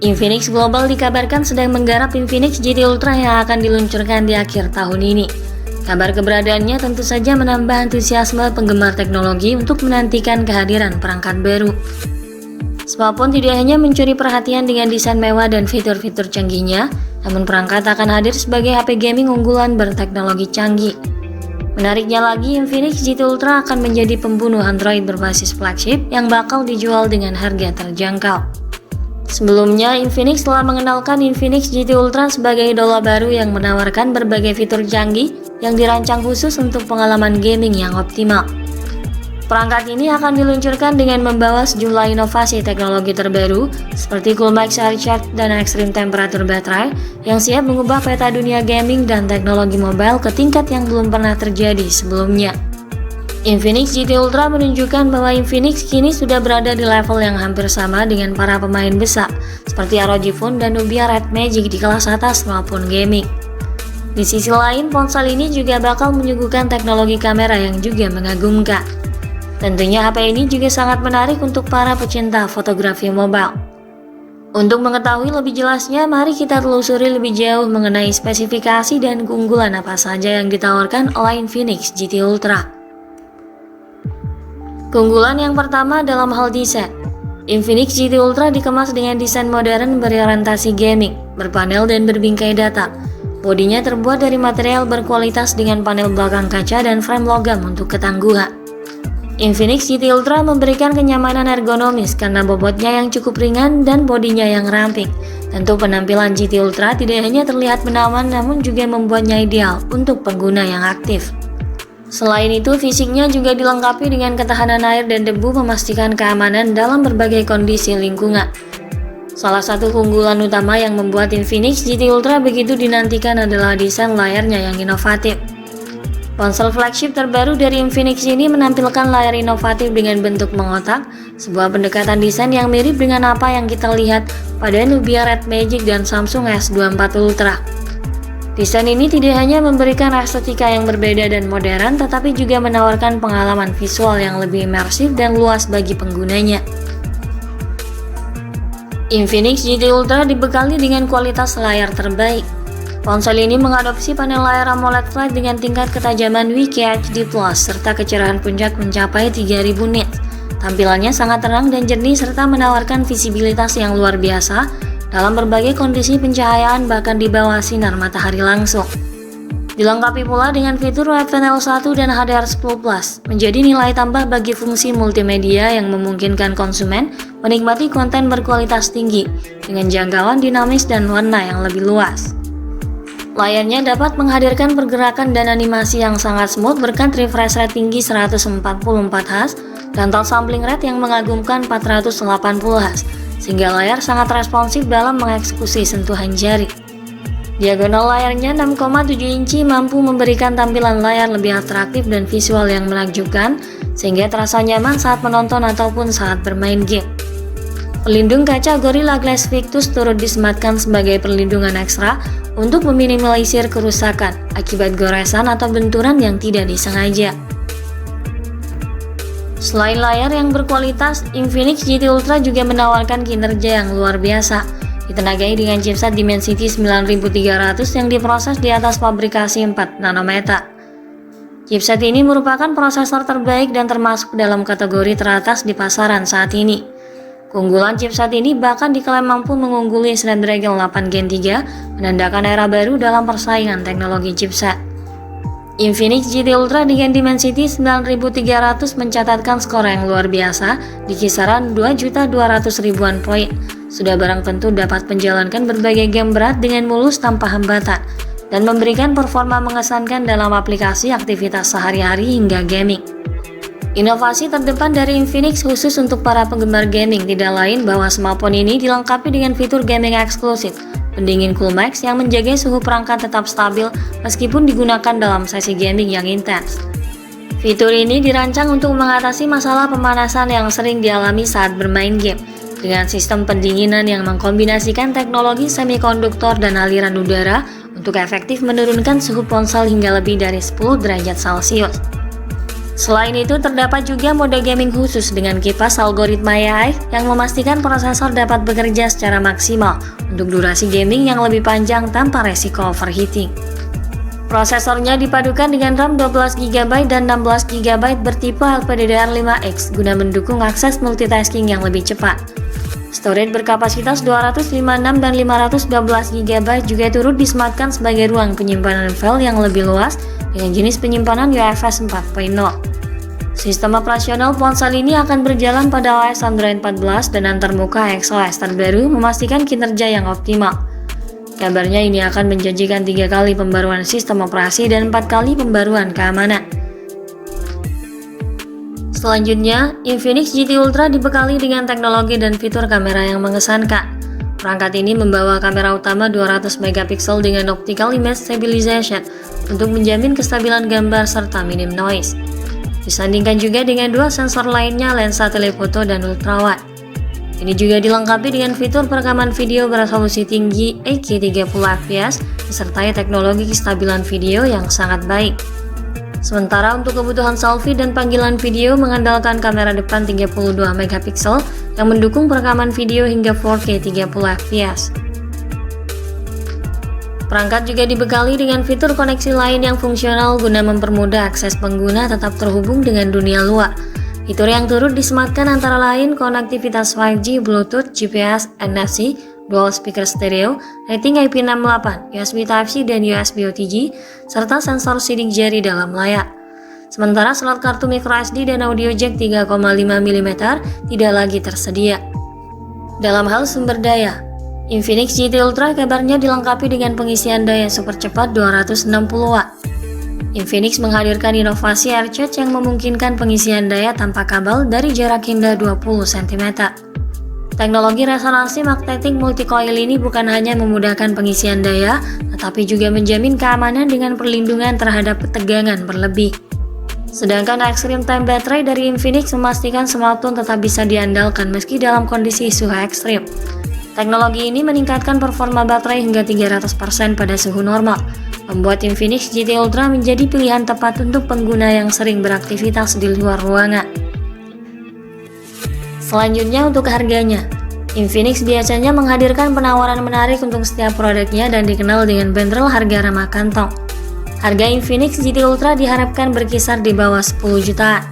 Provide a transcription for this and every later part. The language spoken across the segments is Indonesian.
Infinix Global dikabarkan sedang menggarap Infinix GT Ultra yang akan diluncurkan di akhir tahun ini. Kabar keberadaannya tentu saja menambah antusiasme penggemar teknologi untuk menantikan kehadiran perangkat baru. Smartphone tidak hanya mencuri perhatian dengan desain mewah dan fitur-fitur canggihnya, namun perangkat akan hadir sebagai HP gaming unggulan berteknologi canggih. Menariknya lagi, Infinix GT Ultra akan menjadi pembunuh Android berbasis flagship yang bakal dijual dengan harga terjangkau. Sebelumnya, Infinix telah mengenalkan Infinix GT Ultra sebagai idola baru yang menawarkan berbagai fitur canggih yang dirancang khusus untuk pengalaman gaming yang optimal. Perangkat ini akan diluncurkan dengan membawa sejumlah inovasi teknologi terbaru seperti Coolmax Air Charge dan Extreme Temperature Baterai yang siap mengubah peta dunia gaming dan teknologi mobile ke tingkat yang belum pernah terjadi sebelumnya. Infinix GT Ultra menunjukkan bahwa Infinix kini sudah berada di level yang hampir sama dengan para pemain besar seperti ROG Phone dan Nubia Red Magic di kelas atas maupun gaming. Di sisi lain, ponsel ini juga bakal menyuguhkan teknologi kamera yang juga mengagumkan. Tentunya HP ini juga sangat menarik untuk para pecinta fotografi mobile. Untuk mengetahui lebih jelasnya, mari kita telusuri lebih jauh mengenai spesifikasi dan keunggulan apa saja yang ditawarkan oleh Infinix GT Ultra. Keunggulan yang pertama dalam hal desain. Infinix GT Ultra dikemas dengan desain modern berorientasi gaming, berpanel dan berbingkai data. Bodinya terbuat dari material berkualitas dengan panel belakang kaca dan frame logam untuk ketangguhan. Infinix GT Ultra memberikan kenyamanan ergonomis karena bobotnya yang cukup ringan dan bodinya yang ramping. Tentu penampilan GT Ultra tidak hanya terlihat menawan namun juga membuatnya ideal untuk pengguna yang aktif. Selain itu, fisiknya juga dilengkapi dengan ketahanan air dan debu memastikan keamanan dalam berbagai kondisi lingkungan. Salah satu keunggulan utama yang membuat Infinix GT Ultra begitu dinantikan adalah desain layarnya yang inovatif. Ponsel flagship terbaru dari Infinix ini menampilkan layar inovatif dengan bentuk mengotak, sebuah pendekatan desain yang mirip dengan apa yang kita lihat pada Nubia Red Magic dan Samsung S24 Ultra. Desain ini tidak hanya memberikan estetika yang berbeda dan modern, tetapi juga menawarkan pengalaman visual yang lebih imersif dan luas bagi penggunanya. Infinix GT Ultra dibekali dengan kualitas layar terbaik. Ponsel ini mengadopsi panel layar AMOLED flat dengan tingkat ketajaman WQHD+, serta kecerahan puncak mencapai 3000 nits. Tampilannya sangat terang dan jernih serta menawarkan visibilitas yang luar biasa dalam berbagai kondisi pencahayaan bahkan di bawah sinar matahari langsung. Dilengkapi pula dengan fitur FNL1 dan HDR10+, menjadi nilai tambah bagi fungsi multimedia yang memungkinkan konsumen menikmati konten berkualitas tinggi dengan jangkauan dinamis dan warna yang lebih luas. Layarnya dapat menghadirkan pergerakan dan animasi yang sangat smooth berkat refresh rate tinggi 144Hz dan touch sampling rate yang mengagumkan 480Hz, sehingga layar sangat responsif dalam mengeksekusi sentuhan jari. Diagonal layarnya 6,7 inci mampu memberikan tampilan layar lebih atraktif dan visual yang menakjubkan, sehingga terasa nyaman saat menonton ataupun saat bermain game. Pelindung kaca Gorilla Glass Victus turut disematkan sebagai perlindungan ekstra untuk meminimalisir kerusakan akibat goresan atau benturan yang tidak disengaja. Selain layar yang berkualitas, Infinix GT Ultra juga menawarkan kinerja yang luar biasa, ditenagai dengan chipset Dimensity 9300 yang diproses di atas pabrikasi 4 nanometer. Chipset ini merupakan prosesor terbaik dan termasuk dalam kategori teratas di pasaran saat ini. Keunggulan chipset ini bahkan diklaim mampu mengungguli Snapdragon 8 Gen 3, menandakan era baru dalam persaingan teknologi chipset. Infinix GT Ultra dengan Dimensity 9300 mencatatkan skor yang luar biasa di kisaran 2.200.000-an poin. Sudah barang tentu dapat menjalankan berbagai game berat dengan mulus tanpa hambatan dan memberikan performa mengesankan dalam aplikasi aktivitas sehari-hari hingga gaming. Inovasi terdepan dari Infinix khusus untuk para penggemar gaming tidak lain bahwa smartphone ini dilengkapi dengan fitur gaming eksklusif, pendingin Coolmax yang menjaga suhu perangkat tetap stabil meskipun digunakan dalam sesi gaming yang intens. Fitur ini dirancang untuk mengatasi masalah pemanasan yang sering dialami saat bermain game, dengan sistem pendinginan yang mengkombinasikan teknologi semikonduktor dan aliran udara untuk efektif menurunkan suhu ponsel hingga lebih dari 10 derajat Celcius. Selain itu, terdapat juga mode gaming khusus dengan kipas algoritma AI yang memastikan prosesor dapat bekerja secara maksimal untuk durasi gaming yang lebih panjang tanpa resiko overheating. Prosesornya dipadukan dengan RAM 12GB dan 16GB bertipe LPDDR5X guna mendukung akses multitasking yang lebih cepat. Storage berkapasitas 256 dan 512GB juga turut disematkan sebagai ruang penyimpanan file yang lebih luas dengan jenis penyimpanan UFS 4.0. Sistem operasional ponsel ini akan berjalan pada OS Android 14 dan antarmuka XOS terbaru memastikan kinerja yang optimal. Kabarnya ini akan menjanjikan 3 kali pembaruan sistem operasi dan 4 kali pembaruan keamanan. Selanjutnya, Infinix GT Ultra dibekali dengan teknologi dan fitur kamera yang mengesankan. Perangkat ini membawa kamera utama 200 MP dengan optical image stabilization untuk menjamin kestabilan gambar serta minim noise. Disandingkan juga dengan dua sensor lainnya, lensa telefoto dan ultrawide. Ini juga dilengkapi dengan fitur perekaman video beresolusi tinggi 8K 30fps disertai teknologi kestabilan video yang sangat baik. Sementara untuk kebutuhan selfie dan panggilan video mengandalkan kamera depan 32 MP yang mendukung perekaman video hingga 4K 30fps. Perangkat juga dibekali dengan fitur koneksi lain yang fungsional guna mempermudah akses pengguna tetap terhubung dengan dunia luar. Fitur yang turut disematkan antara lain konektivitas 5G, Bluetooth, GPS, NFC, dual speaker stereo, rating IP68, USB Type-C dan USB OTG, serta sensor sidik jari dalam layar. Sementara slot kartu microSD dan audio jack 3,5 mm tidak lagi tersedia. Dalam hal sumber daya, Infinix GT Ultra kabarnya dilengkapi dengan pengisian daya super cepat 260W. Infinix menghadirkan inovasi AirCharge yang memungkinkan pengisian daya tanpa kabel dari jarak hingga 20 cm. Teknologi resonansi magnetik multi-coil ini bukan hanya memudahkan pengisian daya, tetapi juga menjamin keamanan dengan perlindungan terhadap ketegangan berlebih. Sedangkan Extreme Time Battery dari Infinix memastikan smartphone tetap bisa diandalkan meski dalam kondisi suhu ekstrim. Teknologi ini meningkatkan performa baterai hingga 300% pada suhu normal, membuat Infinix GT Ultra menjadi pilihan tepat untuk pengguna yang sering beraktivitas di luar ruangan. Selanjutnya untuk harganya, Infinix biasanya menghadirkan penawaran menarik untuk setiap produknya dan dikenal dengan bandrol harga ramah kantong. Harga Infinix GT Ultra diharapkan berkisar di bawah 10 jutaan.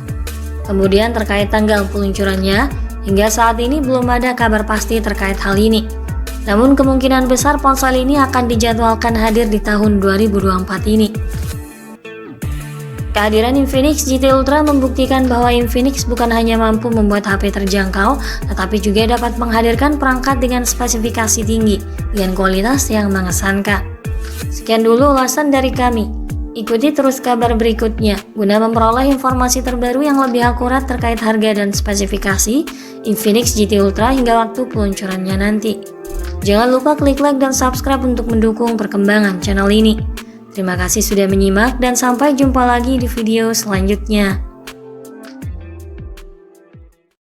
Kemudian terkait tanggal peluncurannya, hingga saat ini belum ada kabar pasti terkait hal ini. Namun kemungkinan besar ponsel ini akan dijadwalkan hadir di tahun 2024 ini. Kehadiran Infinix GT Ultra membuktikan bahwa Infinix bukan hanya mampu membuat HP terjangkau, tetapi juga dapat menghadirkan perangkat dengan spesifikasi tinggi dengan kualitas yang mengesankan. Sekian dulu ulasan dari kami. Ikuti terus kabar berikutnya guna memperoleh informasi terbaru yang lebih akurat terkait harga dan spesifikasi Infinix GT Ultra hingga waktu peluncurannya nanti. Jangan lupa klik like dan subscribe untuk mendukung perkembangan channel ini. Terima kasih sudah menyimak dan sampai jumpa lagi di video selanjutnya.